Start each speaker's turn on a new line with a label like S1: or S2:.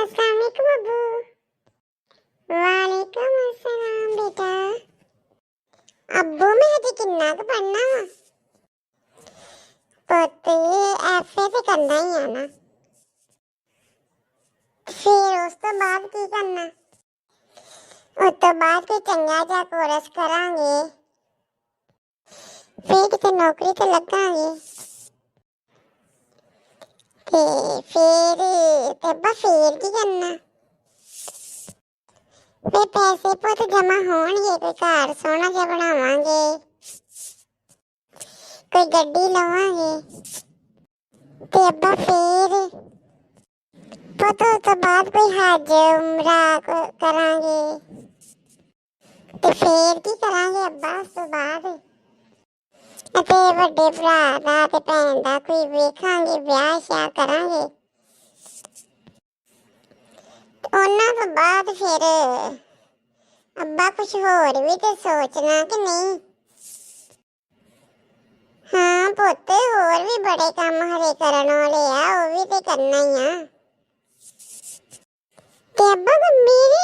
S1: अस्सलाम वालेकुम अब्बू। वालेकुम अस्सलाम बेटा। अब्बू मैं हजे किन्ना क पढ़ना वा? पुत्त एफए ते करना ही है ना, फिर उस तो बाद की करना? उस तो बाद कोई चंगा जा कोर्स करांगे, फिर किते नौकरी ते लगांगे ते फिर की करना? फिर पैसे पुत जमा होणगे, कोई घर सोहना जिहा बनावांगे, कोई गड्डी लवांगे ते अब्बा फिर पुत उस तो बाद कोई हज उमरा करांगे ते फिर की करांगे अब्बा उस तो बाद? ते वड्डे भरा दा ते भैन दा कोई वेखांगे, ब्याह श्याह करांगे। उन्हां तो बाद फिर अब्बा कुछ होर भी ते सोचना कि नहीं? हाँ पुत्त होर भी बड़े काम हरे करन वाले आ, वो भी ते करना ही आ। ते अब्बा मेरे